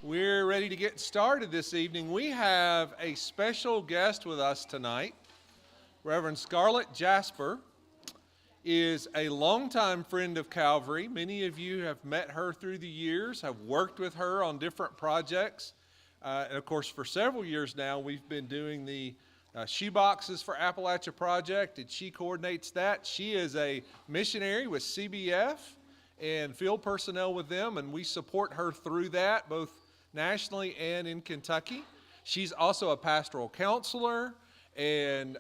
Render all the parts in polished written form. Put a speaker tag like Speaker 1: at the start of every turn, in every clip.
Speaker 1: We're ready to get started this evening. We have a special guest with us tonight. Reverend Scarlett Jasper is a longtime friend of Calvary. Many of you have met her through the years, have worked with her on different projects. And of course, for several years now, we've been doing the Shoeboxes for Appalachia project, and she coordinates that. She is a missionary with CBF and field personnel with them, and we support her through that, both nationally and in Kentucky. She's also a pastoral counselor and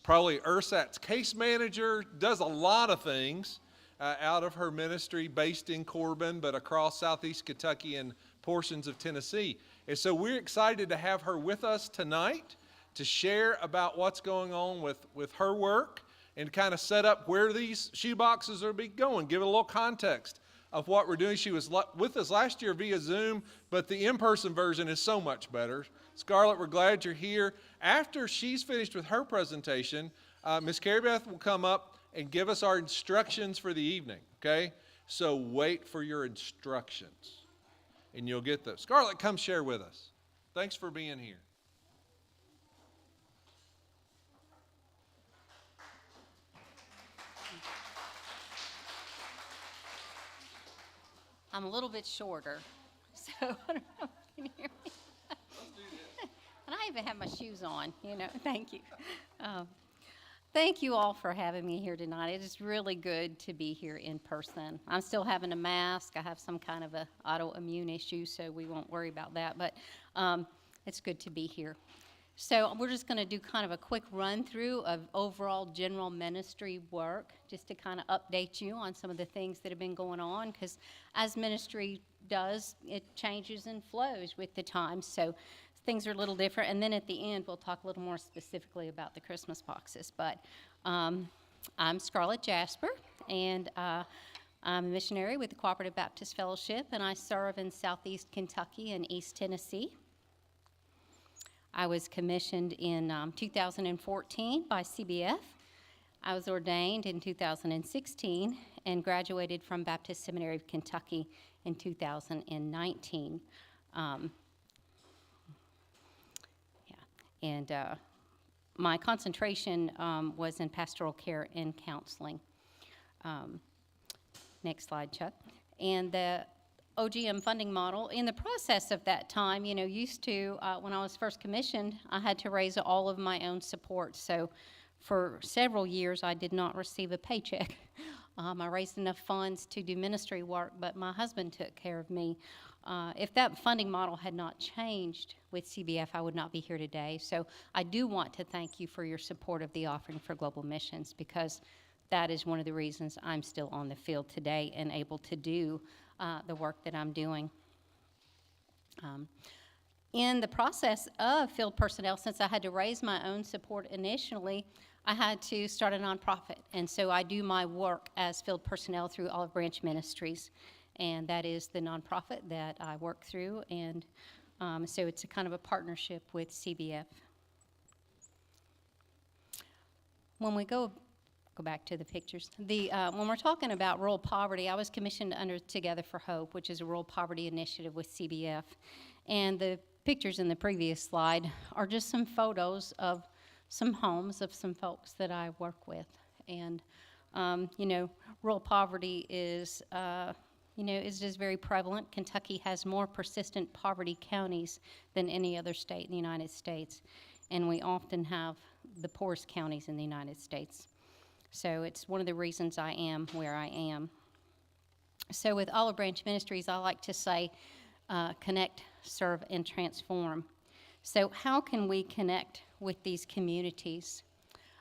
Speaker 1: probably ERSAT's case manager, does a lot of things out of her ministry based in Corbin, but across southeast Kentucky and portions of Tennessee. And so we're excited to have her with us tonight to share about what's going on with her work and kind of set up where these shoeboxes are going, give it a little context of what we're doing. She was with us last year via Zoom, but the in-person version is so much better. Scarlett, we're glad you're here. After she's finished with her presentation, Ms. Carrie Beth will come up and give us our instructions for the evening, okay? So wait for your instructions, and you'll get those. Scarlett, come share with us. Thanks for being here.
Speaker 2: I'm a little bit shorter, so I don't know if you can hear me.
Speaker 1: Let's do this.
Speaker 2: And I even have my shoes on, thank you. Thank you all for having me here tonight. It is really good to be here in person. I'm still having a mask. I have some kind of a autoimmune issue, so we won't worry about that, but it's good to be here. So we're just going to do kind of a quick run through of overall general ministry work, just to kind of update you on some of the things that have been going on, because as ministry does, it changes and flows with the times, so things are a little different. And then at the end, we'll talk a little more specifically about the Christmas boxes. But I'm Scarlett Jasper, and I'm a missionary with the Cooperative Baptist Fellowship, and I serve in southeast Kentucky and East Tennessee. I was commissioned in 2014 by CBF. I was ordained in 2016 and graduated from Baptist Seminary of Kentucky in 2019. My concentration was in pastoral care and counseling. Next slide, Chuck. And the OGM funding model, in the process of that time, used to, when I was first commissioned, I had to raise all of my own support. So for several years, I did not receive a paycheck. I raised enough funds to do ministry work, but my husband took care of me. If that funding model had not changed with CBF, I would not be here today. So I do want to thank you for your support of the Offering for Global Missions, because that is one of the reasons I'm still on the field today and able to do the work that I'm doing. In the process of field personnel, since I had to raise my own support initially, I had to start a nonprofit. And so I do my work as field personnel through Olive Branch Ministries. And that is the nonprofit that I work through. And so it's a kind of a partnership with CBF. When we go back to the pictures. When we're talking about rural poverty, I was commissioned under Together for Hope, which is a rural poverty initiative with CBF. And the pictures in the previous slide are just some photos of some homes of some folks that I work with. And, rural poverty is just very prevalent. Kentucky has more persistent poverty counties than any other state in the United States. And we often have the poorest counties in the United States. So it's one of the reasons I am where I am. So with Olive Branch Ministries, I like to say, connect, serve, and transform. So how can we connect with these communities?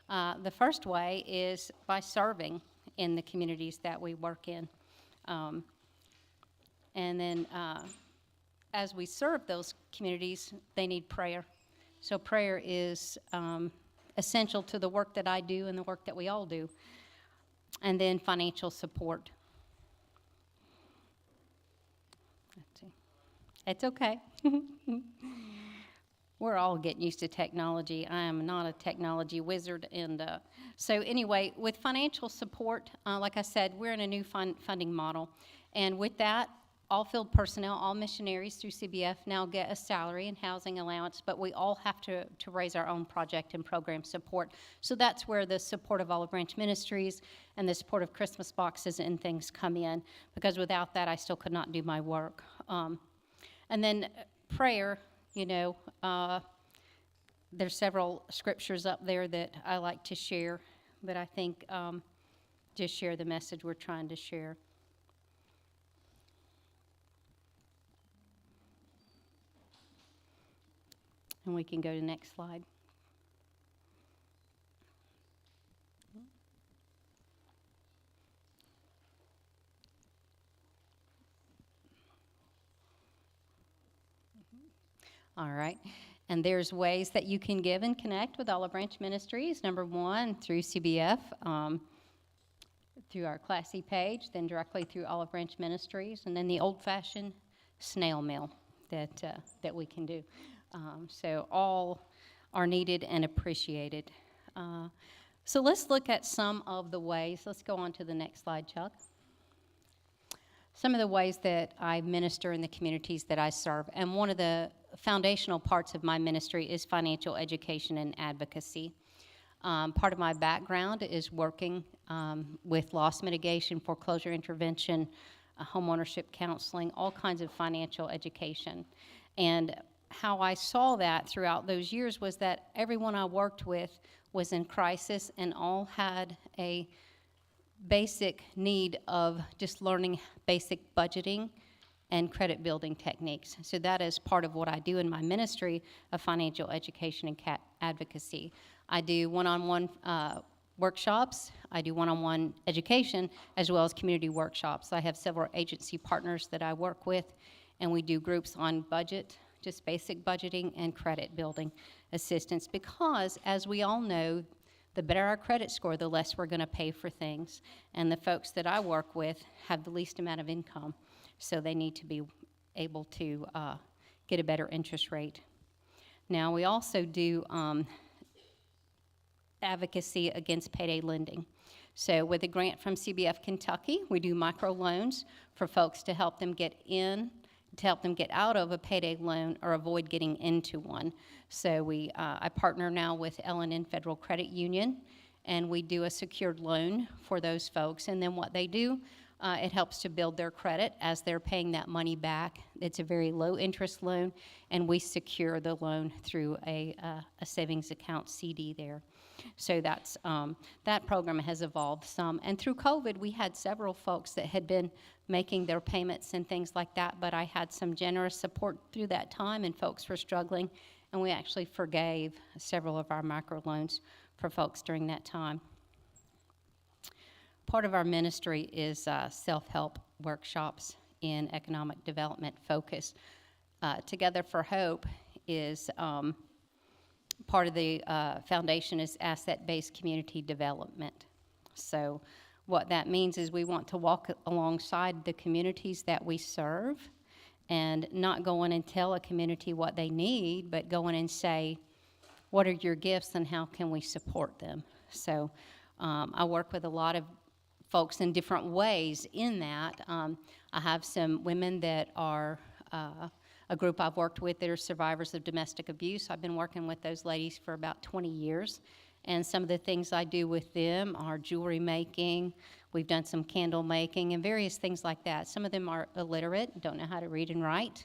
Speaker 2: The first way is by serving in the communities that we work in. And then as we serve those communities, they need prayer. So prayer is essential to the work that I do and the work that we all do. And then financial support. Let's see. It's okay. We're all getting used to technology. I am not a technology wizard. And so anyway, with financial support, like I said, we're in a new funding model. And with that, all field personnel, all missionaries through CBF now get a salary and housing allowance, but we all have to raise our own project and program support. So that's where the support of Olive Branch Ministries and the support of Christmas boxes and things come in, because without that, I still could not do my work. And then prayer, there's several scriptures up there that I like to share, but I think just share the message we're trying to share. And we can go to the next slide. All right. And there's ways that you can give and connect with Olive Branch Ministries. Number one, through CBF, through our Classy page, then directly through Olive Branch Ministries, and then the old-fashioned snail mail that we can do. So all are needed and appreciated. So let's look at some of the ways. Let's go on to the next slide, Chuck. Some of the ways that I minister in the communities that I serve. And one of the foundational parts of my ministry is financial education and advocacy. Part of my background is working with loss mitigation, foreclosure intervention, homeownership counseling, all kinds of financial education. And how I saw that throughout those years was that everyone I worked with was in crisis and all had a basic need of just learning basic budgeting and credit building techniques. So that is part of what I do in my ministry of financial education and advocacy. I do one-on-one workshops, I do one-on-one education, as well as community workshops. I have several agency partners that I work with, and we do groups on budget, just basic budgeting and credit building assistance, because as we all know, the better our credit score, the less we're going to pay for things. And the folks that I work with have the least amount of income, so they need to be able to get a better interest rate. Now, we also do advocacy against payday lending. So with a grant from CBF Kentucky, we do microloans for folks to help them get out of a payday loan or avoid getting into one. So I partner now with L&N Federal Credit Union, and we do a secured loan for those folks. And then what they do, it helps to build their credit as they're paying that money back. It's a very low interest loan, and we secure the loan through a savings account CD there. So that program has evolved some. And through COVID, we had several folks that had been making their payments and things like that, but I had some generous support through that time, and folks were struggling, and we actually forgave several of our microloans for folks during that time. Part of our ministry is self-help workshops in economic development focus. Together for Hope is part of the foundation is asset-based community development. So what that means is we want to walk alongside the communities that we serve and not go in and tell a community what they need, but go in and say, what are your gifts and how can we support them? So I work with a lot of folks in different ways in that. I have some women that are a group I've worked with that are survivors of domestic abuse. I've been working with those ladies for about 20 years. And some of the things I do with them are jewelry making. We've done some candle making and various things like that. Some of them are illiterate, don't know how to read and write.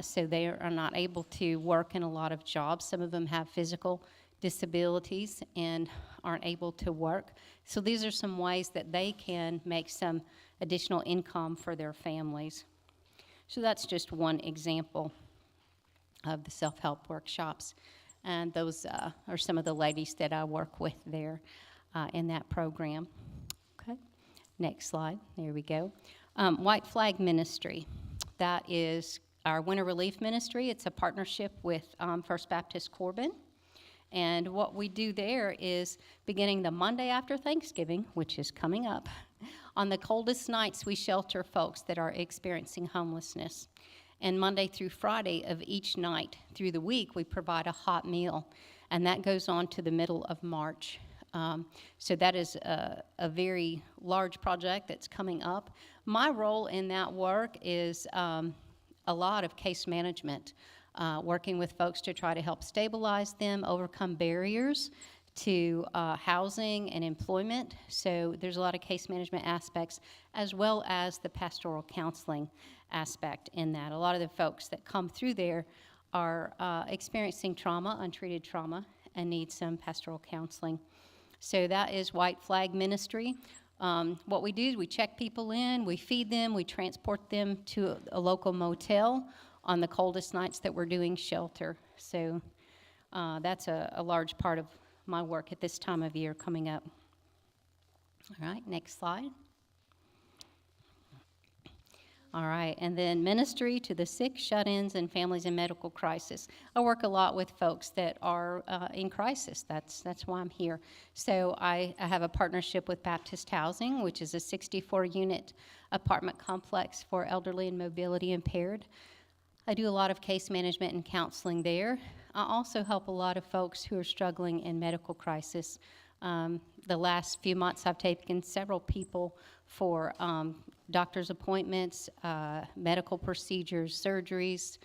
Speaker 2: So they are not able to work in a lot of jobs. Some of them have physical disabilities and aren't able to work. So these are some ways that they can make some additional income for their families. So that's just one example of the self-help workshops. And those are some of the ladies that I work with there in that program. Okay, next slide. There we go. White Flag Ministry. That is our Winter Relief Ministry. It's a partnership with First Baptist Corbin. And what we do there is beginning the Monday after Thanksgiving, which is coming up, on the coldest nights we shelter folks that are experiencing homelessness. And Monday through Friday of each night through the week, we provide a hot meal. And that goes on to the middle of March So that is a very large project that's coming up. My role in that work is a lot of case management, working with folks to try to help stabilize them, overcome barriers to housing and employment. So there's a lot of case management aspects, as well as the pastoral counseling aspect in that. A lot of the folks that come through there are experiencing trauma, untreated trauma, and need some pastoral counseling. So that is White Flag Ministry. What we do is we check people in, we feed them, we transport them to a local motel on the coldest nights that we're doing shelter. So that's a large part of my work at this time of year coming up. All right, next slide. All right, and then ministry to the sick, shut-ins, and families in medical crisis. I work a lot with folks that are in crisis. That's why I'm here. So I have a partnership with Baptist Housing, which is a 64-unit apartment complex for elderly and mobility impaired. I do a lot of case management and counseling there. I also help a lot of folks who are struggling in medical crisis. The last few months, I've taken several people for doctor's appointments, medical procedures, surgeries.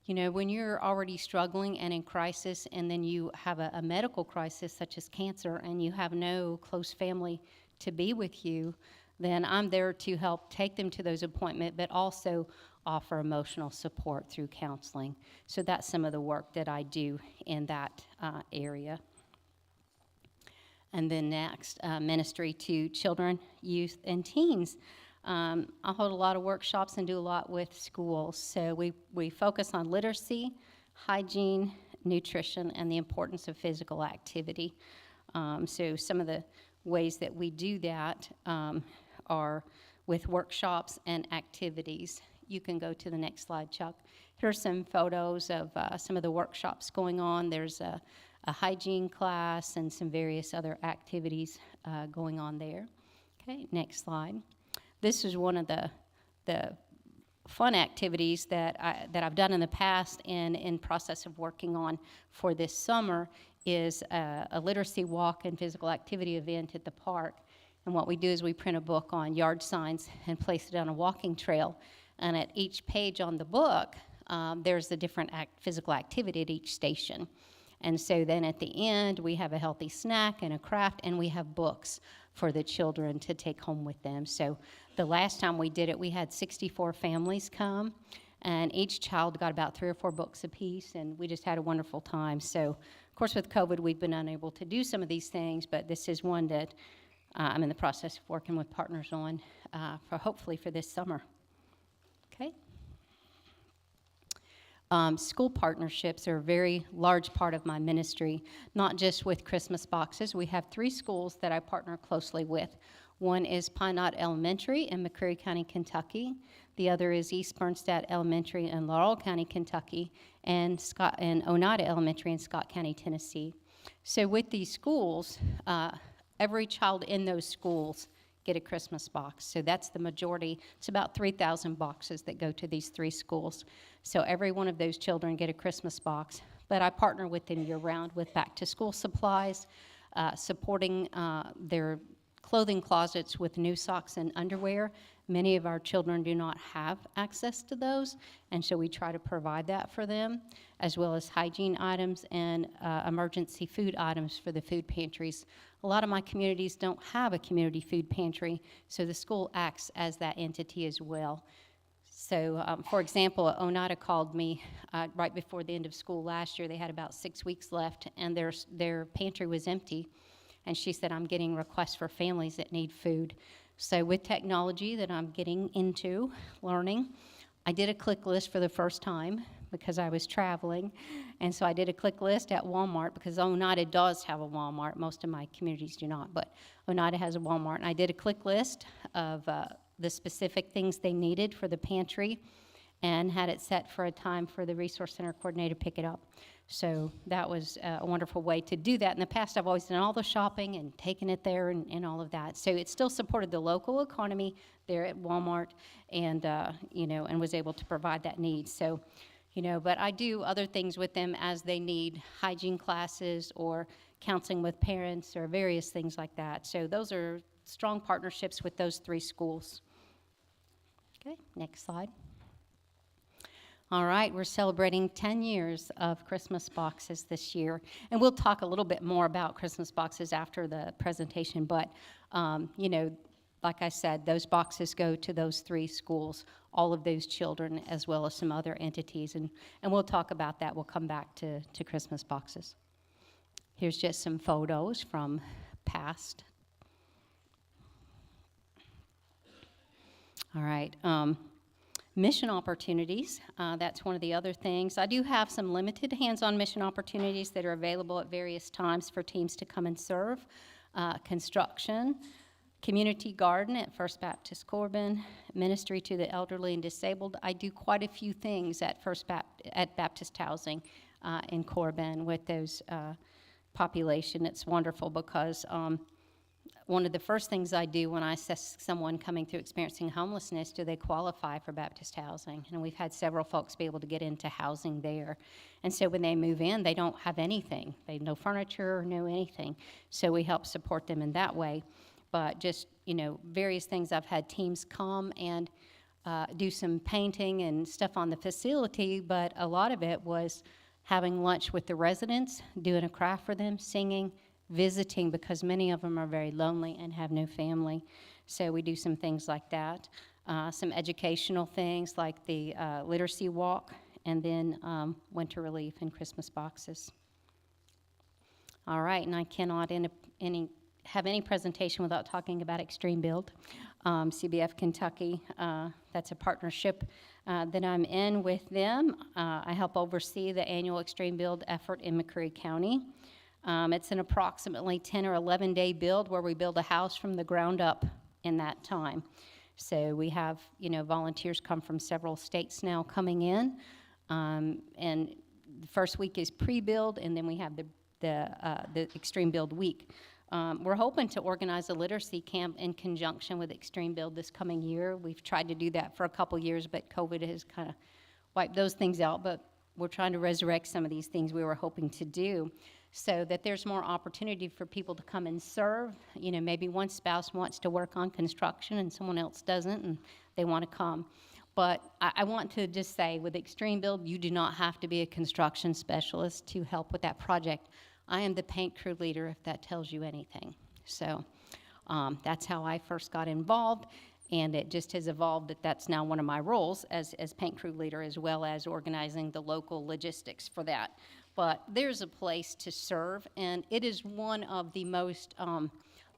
Speaker 2: You know, when you're already struggling and in crisis, and then you have a medical crisis such as cancer, and you have no close family to be with you, then I'm there to help take them to those appointments, but also offer emotional support through counseling. So that's some of the work that I do in that area. And then next, ministry to children, youth, and teens. I hold a lot of workshops and do a lot with schools. So we focus on literacy, hygiene, nutrition, and the importance of physical activity. So some of the ways that we do that are with workshops and activities. You can go to the next slide, Chuck. Here's some photos of some of the workshops going on. There's a hygiene class and some various other activities going on there. Okay, next slide. This is one of the fun activities that I've done in the past and in process of working on for this summer is a literacy walk and physical activity event at the park. And what we do is we print a book on yard signs and place it on a walking trail. And at each page on the book, there's a different physical activity at each station. And so then at the end, we have a healthy snack and a craft, and we have books for the children to take home with them. So the last time we did it, we had 64 families come, and each child got about 3 or 4 books apiece, and we just had a wonderful time. So, of course, with COVID, we've been unable to do some of these things, but this is one that I'm in the process of working with partners on hopefully for this summer. Okay. School partnerships are a very large part of my ministry, not just with Christmas boxes. We have 3 schools that I partner closely with. One is Pine Knot Elementary in McCreary County, Kentucky. The other is East Bernstadt Elementary in Laurel County, Kentucky, and Oneida Elementary in Scott County, Tennessee. So with these schools, every child in those schools get a Christmas box. So that's the majority. It's about 3,000 boxes that go to these 3 schools. So every one of those children get a Christmas box. But I partner with them year-round with back-to-school supplies, supporting their clothing closets with new socks and underwear. Many of our children do not have access to those, and so we try to provide that for them, as well as hygiene items and emergency food items for the food pantries. A lot of my communities don't have a community food pantry, so the school acts as that entity as well. So, for example, Oneida called me right before the end of school last year. They had about 6 weeks left, and their pantry was empty. And she said, I'm getting requests for families that need food. So with technology that I'm getting into, learning, I did a click list for the first time because I was traveling. And so I did a click list at Walmart because Oneida does have a Walmart. Most of my communities do not, but Oneida has a Walmart. And I did a click list of the specific things they needed for the pantry and had it set for a time for the Resource Center coordinator to pick it up. So that was a wonderful way to do that. In the past, I've always done all the shopping and taken it there and all of that. So it still supported the local economy there at Walmart and, and was able to provide that need. So, but I do other things with them as they need hygiene classes or counseling with parents or various things like that. So those are strong partnerships with those 3 schools. Okay, next slide. All right, we're celebrating 10 years of Christmas boxes this year. And we'll talk a little bit more about Christmas boxes after the presentation. But, you know, like I said, those boxes go to those 3 schools, all of those children, as well as some other entities. And we'll talk about that. We'll come back to Christmas boxes. Here's just some photos from past. All right. Mission opportunities, that's one of the other things. I do have some limited hands-on mission opportunities that are available at various times for teams to come and serve. Construction, community garden at First Baptist Corbin, ministry to the elderly and disabled. I do quite a few things at Baptist Housing in Corbin with those population. It's wonderful because one of the first things I do when I assess someone coming through experiencing homelessness, do they qualify for Baptist Housing? And we've had several folks be able to get into housing there. And so when they move in, they don't have anything. They have no furniture, no anything. So we help support them in that way. But just, you know, various things. I've had teams come and do some painting and stuff on the facility, but a lot of it was having lunch with the residents, doing a craft for them, singing, visiting, because many of them are very lonely and have no family. So we do some things like that. Some educational things like the literacy walk, and then winter relief and Christmas boxes. All right, and I cannot have any presentation without talking about Extreme Build. CBF Kentucky, that's a partnership that I'm in with them. I help oversee the annual Extreme Build effort in McCreary County. It's an approximately 10 or 11-day build where we build a house from the ground up in that time. So we have, you know, volunteers come from several states now coming in, and the first week is pre-build, and then we have the Extreme Build week. We're hoping to organize a literacy camp in conjunction with Extreme Build this coming year. We've tried to do that for a couple years, but COVID has kind of wiped those things out. But we're trying to resurrect some of these things we were hoping to do, so that there's more opportunity for people to come and serve. You know, maybe one spouse wants to work on construction and someone else doesn't, and they want to come. But I want to just say, with Extreme Build, you do not have to be a construction specialist to help with that project. I am the paint crew leader, if that tells you anything. So that's how I first got involved, and it just has evolved that that's now one of my roles as paint crew leader, as well as organizing the local logistics for that. But there's a place to serve, and it is one of the most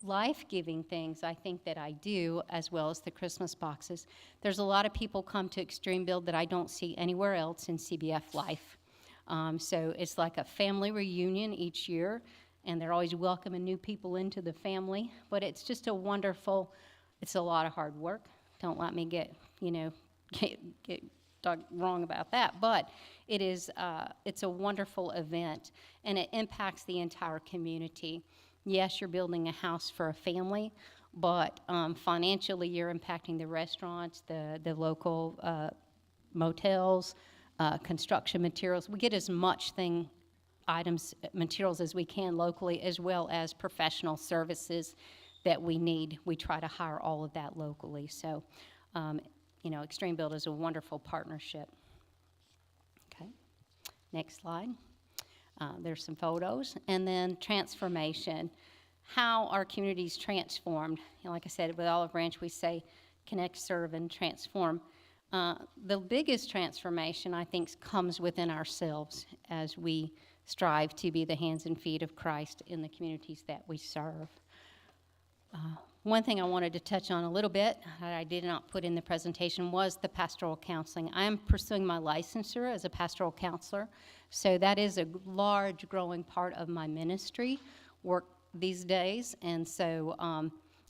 Speaker 2: life-giving things I think that I do, as well as the Christmas boxes. There's a lot of people come to Extreme Build that I don't see anywhere else in CBF life. So it's like a family reunion each year, and they're always welcoming new people into the family. But it's just a wonderful, it's a lot of hard work. Don't let me get wrong about that, but it is it's a wonderful event, and it impacts the entire community. Yes, you're building a house for a family, but financially you're impacting the restaurants, the local motels, construction materials. We get as much materials as we can locally, as well as professional services that we need. We try to hire all of that locally. So you know, Extreme Build is a wonderful partnership. Okay, next slide. There's some photos. And then transformation. How our communities transformed. You know, like I said, with Olive Branch, we say connect, serve, and transform. The biggest transformation, I think, comes within ourselves as we strive to be the hands and feet of Christ in the communities that we serve. One thing I wanted to touch on a little bit that I did not put in the presentation was the pastoral counseling. I am pursuing my licensure as a pastoral counselor, so that is a large growing part of my ministry work these days, and so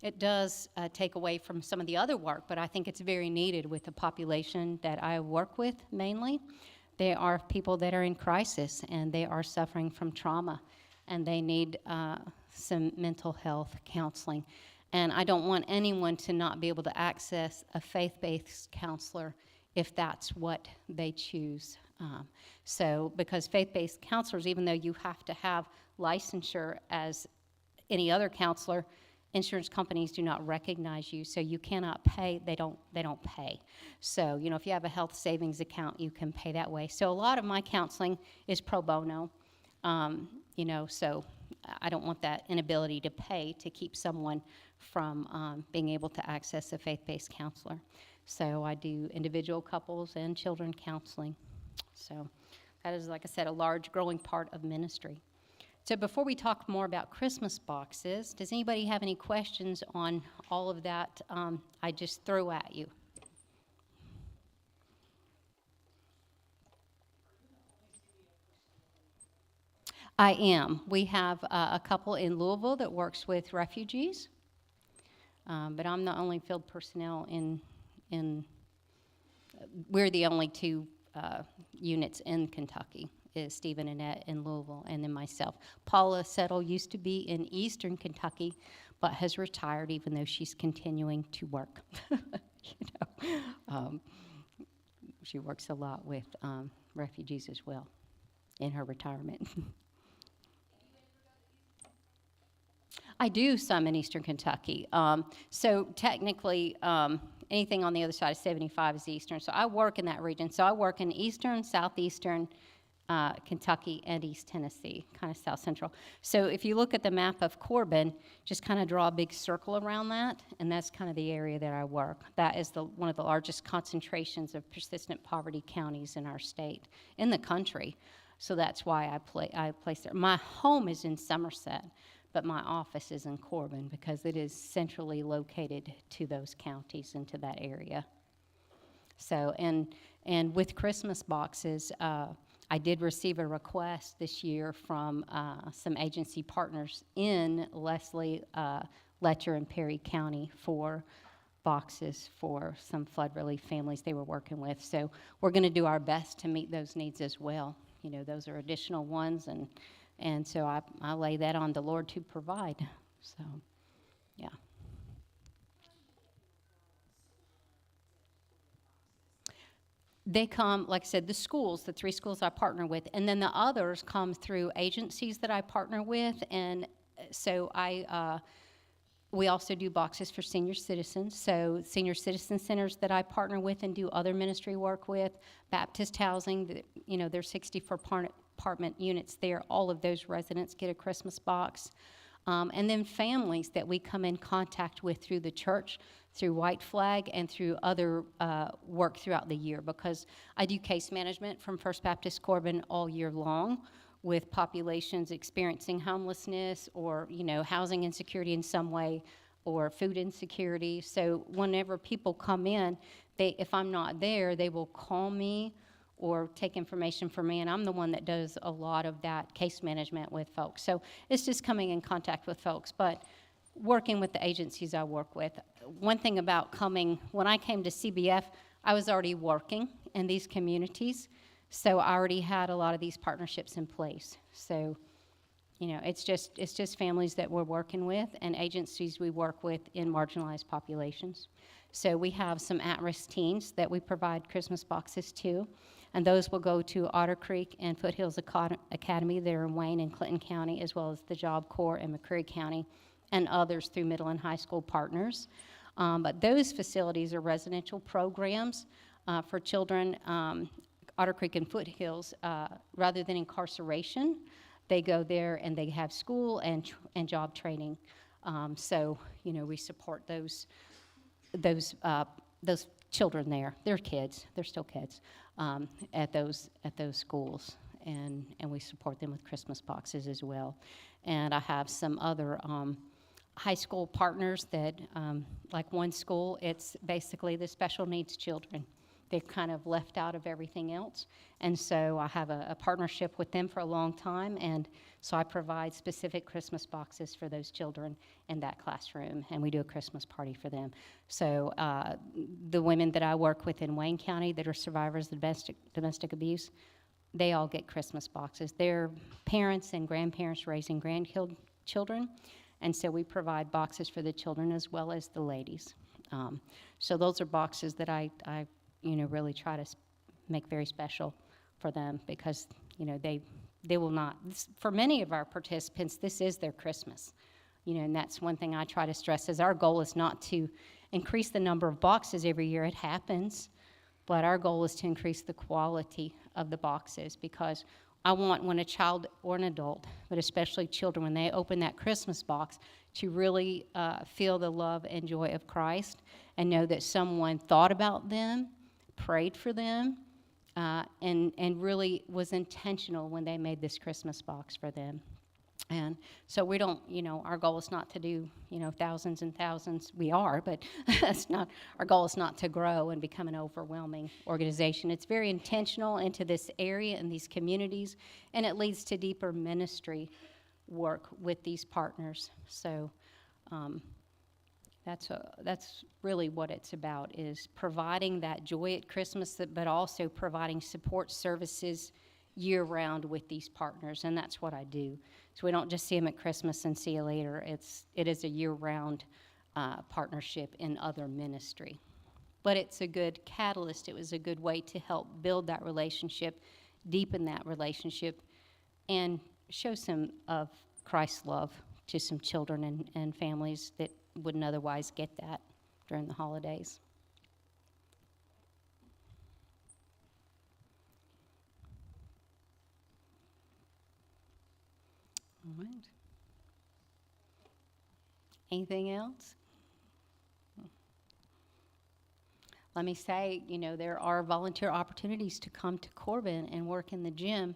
Speaker 2: it does take away from some of the other work, but I think it's very needed with the population that I work with mainly. They are people that are in crisis, and they are suffering from trauma, and they need some mental health counseling. And I don't want anyone to not be able to access a faith-based counselor if that's what they choose. So because faith-based counselors, even though you have to have licensure as any other counselor, insurance companies do not recognize you, so you cannot pay. They don't pay. So if you have a health savings account, you can pay that way. So a lot of my counseling is pro bono. So I don't want that inability to pay to keep someone from being able to access a faith-based counselor. So I do individual, couples, and children counseling. So that is, like I said, a large growing part of ministry. So before we talk more about Christmas boxes, does anybody have any questions on all of that I just threw at you? I am. We have a couple in Louisville that works with refugees, but I'm the only field personnel we're the only two units in Kentucky, is Steve and Annette in Louisville, and then myself. Paula Settle used to be in Eastern Kentucky, but has retired even though she's continuing to work. She works a lot with refugees as well in her retirement. I do some in Eastern Kentucky. So technically, anything on the other side of 75 is Eastern. So I work in that region. So I work in Eastern, Southeastern Kentucky, and East Tennessee, kind of South Central. So if you look at the map of Corbin, just kind of draw a big circle around that, and that's kind of the area that I work. That is one of the largest concentrations of persistent poverty counties in our state, in the country. So that's why I place there. My home is in Somerset, but my office is in Corbin because it is centrally located to those counties and to that area. So, and with Christmas boxes, I did receive a request this year from some agency partners in Leslie, Letcher, and Perry County for boxes for some flood relief families they were working with. So we're going to do our best to meet those needs as well. Those are additional ones, and so I lay that on the Lord to provide. So, yeah. They come, like I said, the schools, the 3 schools I partner with, and then the others come through agencies that I partner with, and so we also do boxes for senior citizens. So senior citizen centers that I partner with and do other ministry work with, Baptist Housing, there's 64 apartment units there. All of those residents get a Christmas box. And then families that we come in contact with through the church, through White Flag, and through other work throughout the year, because I do case management from First Baptist Corbin all year long with populations experiencing homelessness or, housing insecurity in some way or food insecurity. So whenever people come in, if I'm not there, they will call me or take information from me, and I'm the one that does a lot of that case management with folks. So it's just coming in contact with folks, but working with the agencies I work with. One thing about when I came to CBF, I was already working in these communities, so I already had a lot of these partnerships in place. So, it's just families that we're working with and agencies we work with in marginalized populations. So we have some at-risk teens that we provide Christmas boxes to, and those will go to Otter Creek and Foothills Academy there in Wayne and Clinton County, as well as the Job Corps in McCreary County, and others through middle and high school partners. But those facilities are residential programs for children. Otter Creek and Foothills, rather than incarceration, they go there and they have school and job training. So we support those children there. They're kids. They're still kids at those schools, and we support them with Christmas boxes as well. And I have some other high school partners that, like one school, it's basically the special needs children. They're kind of left out of everything else. And so I have a partnership with them for a long time, and so I provide specific Christmas boxes for those children in that classroom, and we do a Christmas party for them. So the women that I work with in Wayne County that are survivors of domestic abuse, they all get Christmas boxes. They're parents and grandparents raising grandchildren, and so we provide boxes for the children as well as the ladies. So those are boxes that I really try to make very special for them because, they will not. For many of our participants, this is their Christmas. And that's one thing I try to stress is our goal is not to increase the number of boxes every year. It happens, but our goal is to increase the quality of the boxes because I want when a child or an adult, but especially children, when they open that Christmas box, to really feel the love and joy of Christ and know that someone thought about them, prayed for them, and really was intentional when they made this Christmas box for them. And so we don't, our goal is not to do, thousands and thousands. We are, but that's not, our goal is not to grow and become an overwhelming organization. It's very intentional into this area and these communities, and it leads to deeper ministry work with these partners. So that's really what it's about, is providing that joy at Christmas, but also providing support services year-round with these partners, and that's what I do. So we don't just see them at Christmas and see you later. It is a year-round partnership in other ministry. But it's a good catalyst. It was a good way to help build that relationship, deepen that relationship, and show some of Christ's love to some children and families that wouldn't otherwise get that during the holidays. All right. Anything else? Let me say, there are volunteer opportunities to come to Corbin and work in the gym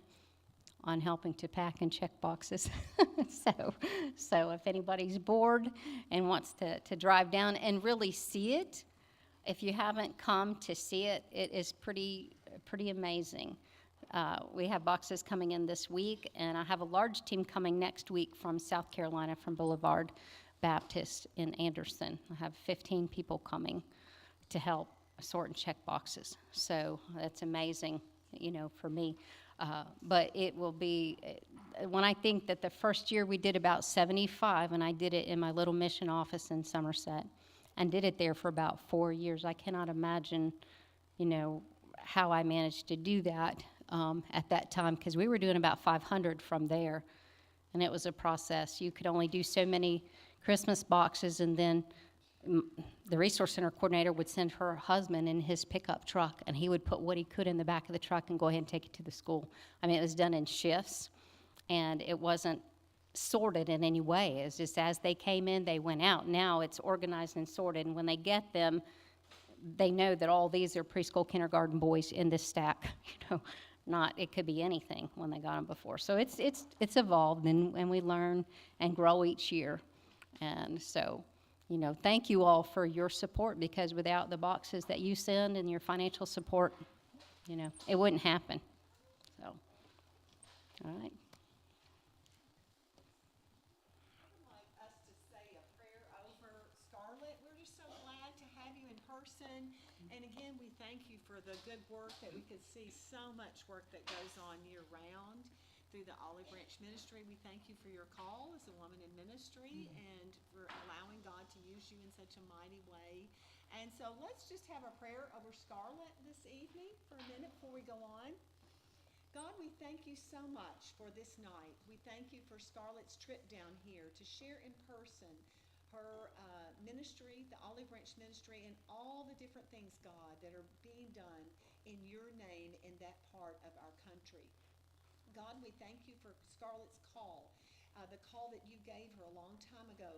Speaker 2: on helping to pack and check boxes. So if anybody's bored and wants to drive down and really see it, if you haven't come to see it, it is pretty amazing. We have boxes coming in this week, and I have a large team coming next week from South Carolina, from Boulevard Baptist in Anderson. I have 15 people coming to help sort and check boxes. So that's amazing, for me. But it will be, when I think that the first year we did about 75, and I did it in my little mission office in Somerset, and did it there for about 4 years. I cannot imagine, how I managed to do that at that time, because we were doing about 500 from there, and it was a process. You could only do so many Christmas boxes, and then the resource center coordinator would send her husband in his pickup truck, and he would put what he could in the back of the truck and go ahead and take it to the school. I mean, it was done in shifts, and it wasn't sorted in any way. It's just as they came in, they went out. Now it's organized and sorted, and when they get them, they know that all these are preschool, kindergarten boys in this stack. Not, it could be anything when they got them before. So it's evolved, and we learn and grow each year. And so, thank you all for your support, because without the boxes that you send and your financial support, it wouldn't happen. So, all right.
Speaker 3: I'd like us to say a prayer over Scarlett. We're just so glad to have you in person. And again, we thank you for the good work that we could see, so much work that goes on year-round through the Olive Branch Ministry. We thank you for your call as a woman in ministry and for allowing God to use you in such a mighty way. And so let's just have a prayer over Scarlett this evening for a minute before we go on. God, we thank you so much for this night. We thank you for Scarlett's trip down here to share in person her ministry, the Olive Branch Ministry, and all the different things, God, that are being done in your name in that part of our country. God, we thank you for Scarlett's call, the call that you gave her a long time ago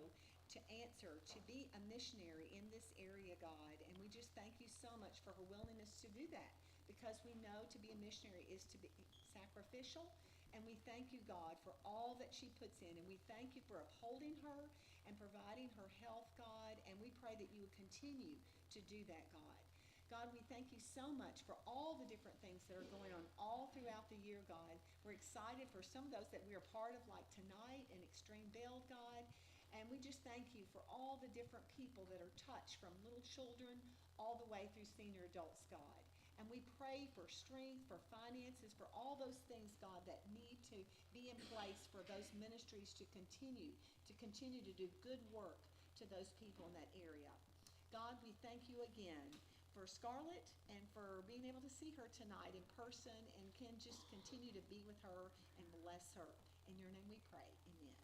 Speaker 3: to answer, to be a missionary in this area, God. And we just thank you so much for her willingness to do that, because we know to be a missionary is to be sacrificial. And we thank you, God, for all that she puts in. And we thank you for upholding her and providing her health, God. And we pray that you would continue to do that, God. God, we thank you so much for all the different things that are going on all throughout the year, God. We're excited for some of those that we are part of, like tonight in Extreme Build, God. And we just thank you for all the different people that are touched, from little children all the way through senior adults, God. And we pray for strength, for finances, for all those things, God, that need to be in place for those ministries to continue to do good work to those people in that area. God, we thank you again for Scarlett and for being able to see her tonight in person, and can just continue to be with her and bless her. In your name we pray, amen.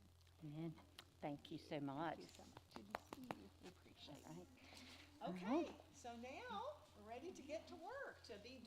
Speaker 4: Amen. Thank you so much.
Speaker 2: Thank you so much. Good to see you. We appreciate it.
Speaker 3: Okay, so now we're ready to get to work, to be